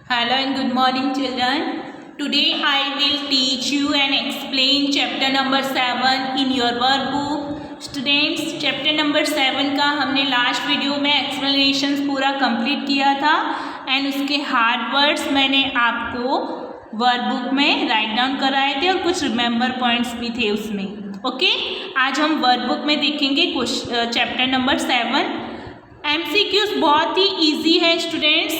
Hello and good morning children. Today I will teach you and explain chapter number 7 in your workbook. Students, chapter number 7 का हमने last video में explanations पूरा complete किया था and उसके hard words मैंने आपको वर्कबुक में राइट डाउन कराए थे और कुछ रिमेंबर पॉइंट्स भी थे उसमें. ओके, आज हम वर्कबुक में देखेंगे चैप्टर नंबर 7. MCQs बहुत ही ईजी है स्टूडेंट्स.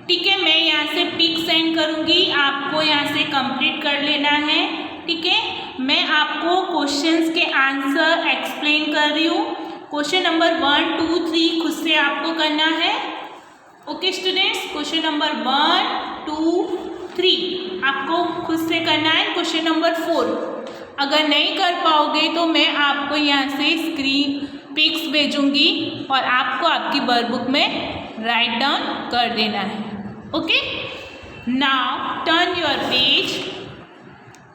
ठीक है, मैं यहाँ से पिक सेंड करूँगी, आपको यहाँ से कंप्लीट कर लेना है. ठीक है, मैं आपको क्वेश्चंस के आंसर एक्सप्लेन कर रही हूँ. क्वेश्चन नंबर 1, 2, 3 खुद से आपको करना है. ओके स्टूडेंट्स, क्वेश्चन नंबर 1, 2, 3 आपको खुद से करना है. क्वेश्चन नंबर 4 अगर नहीं कर पाओगे तो मैं आपको यहाँ से स्क्रीन पिक्स भेजूँगी और आपको आपकी वर्कबुक में राइट डाउन कर देना है. Okay, now turn your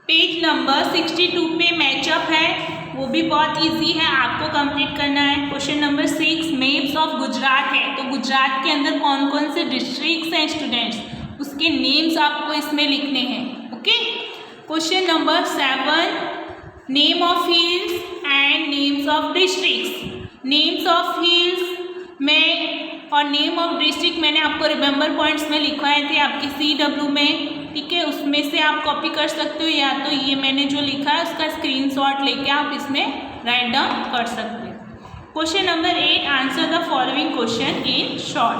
page number 62 पे मैचअप है, वो भी बहुत इजी है, आपको कंप्लीट करना है. Question number 6 maps of Gujarat है, तो गुजरात के अंदर कौन कौन से डिस्ट्रिक्ट्स हैं स्टूडेंट्स, उसके नेम्स आपको इसमें लिखने हैं. Okay, question number 7 name of hills and names of districts. Names of hills में और नेम ऑफ डिस्ट्रिक्ट मैंने आपको रिमेंबर पॉइंट्स में लिखवाए थे आपके CW में. ठीक है, उसमें से आप कॉपी कर सकते हो या तो ये मैंने जो लिखा है उसका स्क्रीनशॉट लेके आप इसमें राइट डाउन कर सकते हो. Question number 8 answer the following question in short.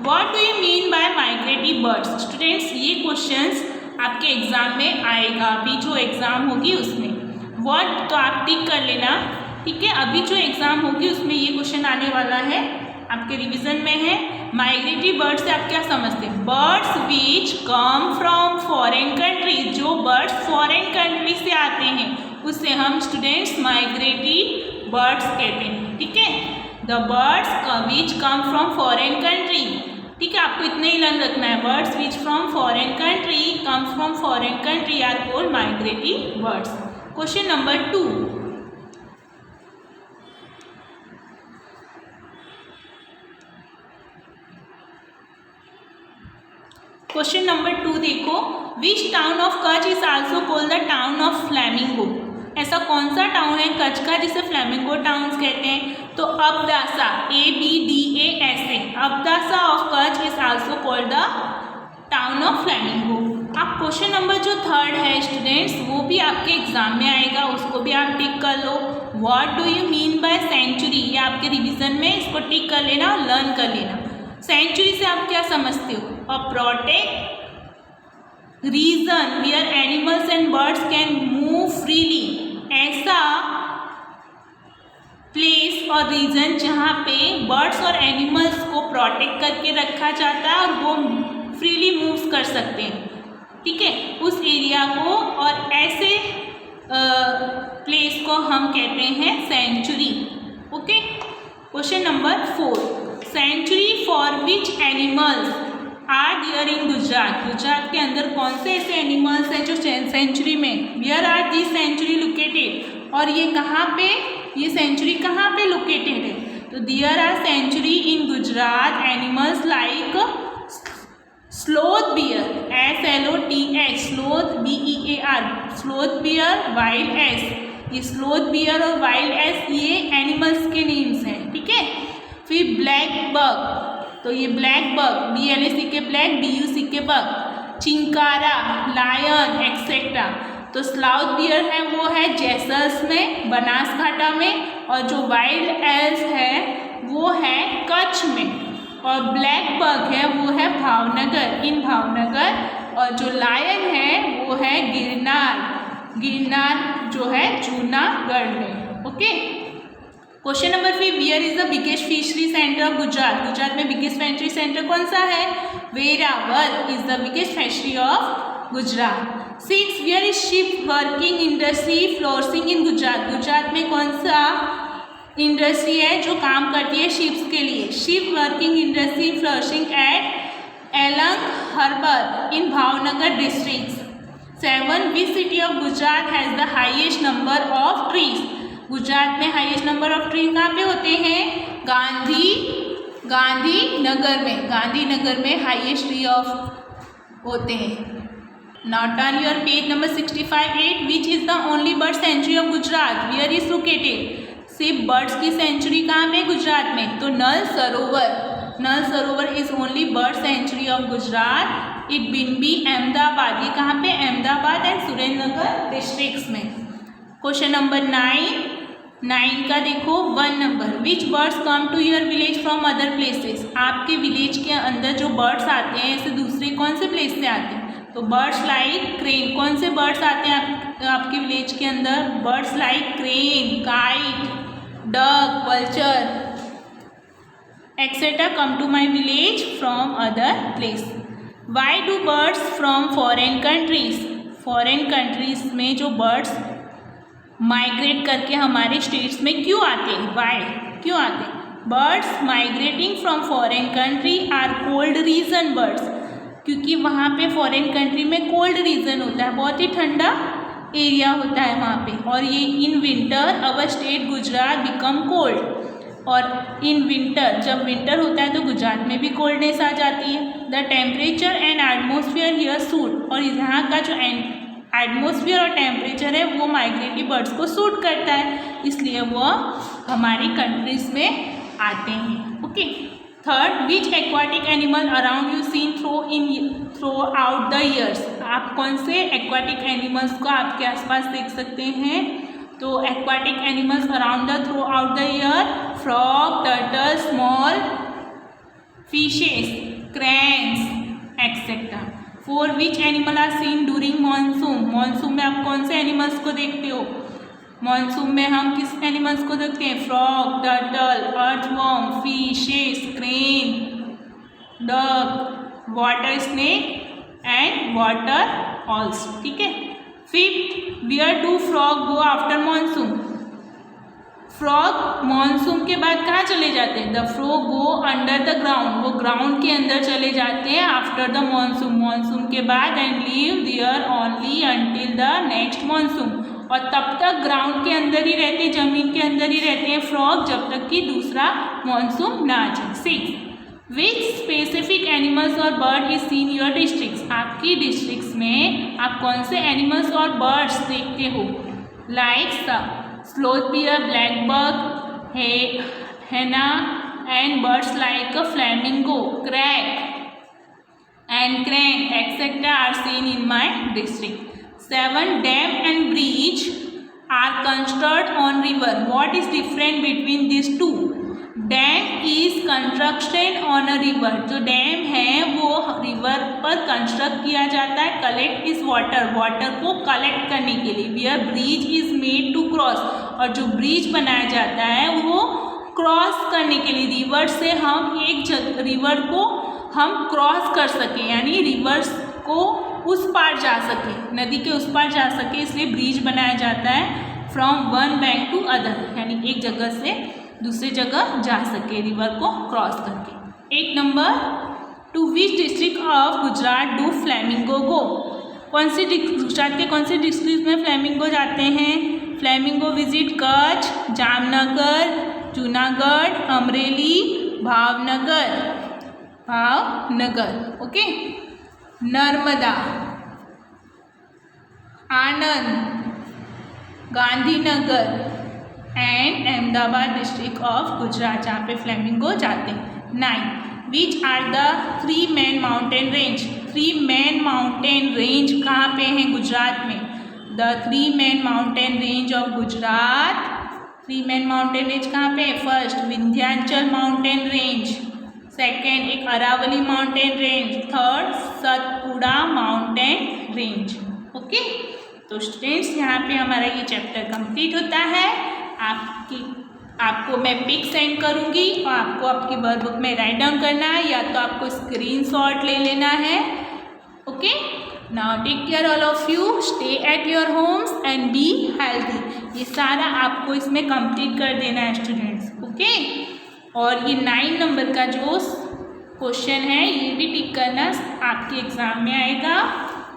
What do you mean bye migratory birds. Students, ये क्वेश्चंस आपके एग्जाम में आएगा, अभी जो एग्जाम होगी उसमें. व्हाट तो आप टिक कर लेना. ठीक है, अभी जो एग्जाम होगी उसमें ये क्वेश्चन आने वाला है, आपके रिवीजन में है. माइग्रेटरी बर्ड्स से आप क्या समझते हैं? Birds which come from foreign country. जो बर्ड्स फॉरेन कंट्री से आते हैं उसे हम स्टूडेंट्स माइग्रेटरी बर्ड्स कहते हैं. ठीक है, the birds which come from foreign country. ठीक है, आपको इतना ही लर्न रखना है. Birds which from foreign country come from foreign country are called migratory birds. Question number 2 question number 2 देखो. Which town of Kutch is also called the town of flamingo. ऐसा कौन सा टाउन है कच्छ का जिसे फ्लैमिंगो टाउन्स कहते हैं? तो Abdasa, ABDASA, Abdasa of Kutch is also called the town of flamingo. आप क्वेश्चन नंबर जो 3 है स्टूडेंट्स वो भी आपके एग्जाम में आएगा, उसको भी आप टिक कर लो. What do you mean by century. ये आपके रिविजन में, इसको टिक कर लेना और लर्न कर लेना. सेंचुरी से आप क्या समझते हो? A protect region where animals and birds can move freely. ऐसा प्लेस और रीजन जहाँ पे बर्ड्स और एनिमल्स को प्रोटेक्ट करके रखा जाता है और वो फ्रीली मूव कर सकते हैं. ठीक है, उस एरिया को और ऐसे प्लेस को हम कहते हैं sanctuary. Okay, question number 4 sanctuary for which animals are there in Gujarat. Gujarat के अंदर कौन से ऐसे एनिमल्स हैं जो सेंचुरी में? Where are this sanctuary located. और ये कहाँ पे, ये सेंचुरी कहाँ पे लोकेटेड है? तो there are sanctuary in Gujarat animals like sloth bear, SLOTH, sloth BEAR, sloth bear, wild ass. ये स्लोथ बियर और वाइल्ड एस ये एनिमल्स के नेम्स हैं. ठीक है, फिर ब्लैक बग, तो ये blackbuck, BLAC K black, BUC K buck, chinkara, lion etcetera. तो स्लाउथ बियर है वो है जैसलमेर बनासकांठा में, और जो वाइल्ड एल्स है वो है कच्छ में, और ब्लैक बग है वो है भावनगर, इन भावनगर. और जो लायन है वो है गिरनार जो है जूनागढ़ में. Okay, question number 5 where is the biggest fishery centre of Gujarat. Gujarat में बिगेस्ट फिशरी सेंटर कौन सा है? Veraval is the biggest fishery of Gujarat. 6 where is ship working industry flourishing in Gujarat. Gujarat में कौन सा इंडस्ट्री है जो काम करती है शिप्स के लिए? Ship working industry flourishing at Alang harbour in Bhavnagar district. 7 which city of Gujarat has the highest number of trees. Gujarat में हाईएस्ट नंबर ऑफ ट्री कहाँ पे होते हैं? गांधीनगर में हाईएस्ट ट्री ऑफ होते हैं। Now turn your page number 65. Which is the only bird sanctuary of Gujarat? Where is located? सिर्फ birds की सेंचुरी कहाँ पे? गुजरात में। तो Nal Sarovar, Nal Sarovar is only bird sanctuary of Gujarat. It बिम्बी अहमदाबाद, ये कहाँ पे? अहमदाबाद एंड सुरेंद्रनगर डिस्ट्रिक्ट्स में। क्वेश्चन नंबर 9 का देखो 1 number. Which birds come to your village from other places? आपके विलेज के अंदर जो बर्ड्स आते हैं ऐसे दूसरे कौन से प्लेस से आते हैं? तो बर्ड्स लाइक क्रेन। कौन से बर्ड्स आते हैं आपके विलेज के अंदर? Birds like crane, kite, duck, vulture etcetera come to my village from other place. Why do birds from foreign countries? Foreign countries में जो बर्ड्स माइग्रेट करके हमारे स्टेट्स में क्यों आते हैं? वाई, क्यों आते हैं? Birds migrating from foreign country are cold region birds, क्योंकि वहाँ पे फॉरेन कंट्री में कोल्ड रीजन होता है, बहुत ही ठंडा एरिया होता है वहाँ पे। और ये in winter our state Gujarat become cold, और इन विंटर जब विंटर होता है तो गुजरात में भी कोल्डनेस आ जाती है। The temperature and atmosphere here suit, और यहाँ का जो एटमोसफियर और टेम्परेचर है वो माइग्रेटिव बर्ड्स को सूट करता है, इसलिए वो हमारी कंट्रीज में आते हैं। Okay. Third, which aquatic animal around you seen through out the years? आप कौन से एक्वाटिक एनिमल्स को आपके आसपास देख सकते हैं? तो aquatic animals around the throughout the year, frog, turtle, small fishes, cranes etcetera. 4, which animal are seen during monsoon? Monsoon में आप कौन से एनिमल्स को देखते हो? मानसून में हम किस एनिमल्स को देखते हैं? Frog, turtle, earthworm, fishes, crane, duck, water snake and water owls. ठीक है। 5th, where do frog go after monsoon? Frog monsoon के बाद कहाँ चले जाते हैं? The frog go under the ground, वो ग्राउंड के अंदर चले जाते हैं आफ्टर द मानसून, मानसून के बाद, and leave there only until the next monsoon, और तब तक ग्राउंड के अंदर ही रहते हैं, जमीन के अंदर ही रहते हैं फ्रॉग, जब तक कि दूसरा मानसून ना आ जाए। 6, विच स्पेसिफिक एनिमल्स और bird is seen your districts? आपकी डिस्ट्रिक्ट्स में आप कौन से एनिमल्स और बर्ड्स देखते हो? Like sloth bear, black buck, hyena and birds like a flamingo, crake and crane etcetera are seen in my district. 7, dam and bridge are constructed on river. What is different between these two? Dam is constructed on a river. जो dam है वो river पर construct किया जाता है, collect इस water, water को collect करने के लिए। Where bridge is made to cross, और जो ब्रिज बनाया जाता है वो क्रॉस करने के लिए, रिवर से हम एक रिवर को हम क्रॉस कर सकें, यानी रिवर्स को उस पार जा सके, नदी के उस पार जा सके, इसलिए ब्रिज बनाया जाता है from one bank to other, यानी एक जगह से दूसरी जगह जा सके रिवर को क्रॉस करके। 8 number, to which district of Gujarat do flamingo go? कौन सी गुजरात के कौन से डिस्ट्रिक्ट में फ्लैमिंगो जाते हैं? Flamingo visit Kutch, Jamnagar, Junagadh, Amreli, Bhavnagar. Okay. Narmada, Anand, Gandhinagar and Ahmedabad district of Gujarat, जहाँ पे फ्लैमिंगो जाते हैं। 9, which are the 3 main mountain range? 3 main mountain range कहाँ पे हैं गुजरात में? The 3 main mountain range of Gujarat, 3 main mountain range कहाँ पे? First Vindhyachal mountain range, second एक Aravalli mountain range, third Satpura mountain range. Okay. तो स्टूडेंट्स यहाँ पे हमारा ये चैप्टर कंप्लीट होता है। आपको मैं पिक सेंड करूँगी और आपको आपकी वर्कबुक में राइट डाउन करना है, या तो आपको स्क्रीनशॉट ले लेना है। Okay. Now take care all of you, stay at your homes and be healthy. ये सारा आपको इसमें कंप्लीट कर देना है स्टूडेंट्स। ओके। और ये 9 नंबर का जो क्वेश्चन है ये भी टिक करना आपके एग्ज़ाम में आएगा।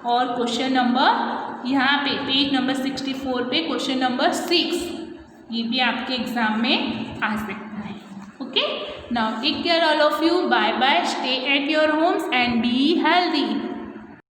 और क्वेश्चन नंबर यहाँ पे पेज नंबर 64 पे क्वेश्चन नंबर 6 ये भी आपके एग्ज़ाम में आ सकता है। Okay. Now take care all of you, bye bye, stay at your homes and be healthy.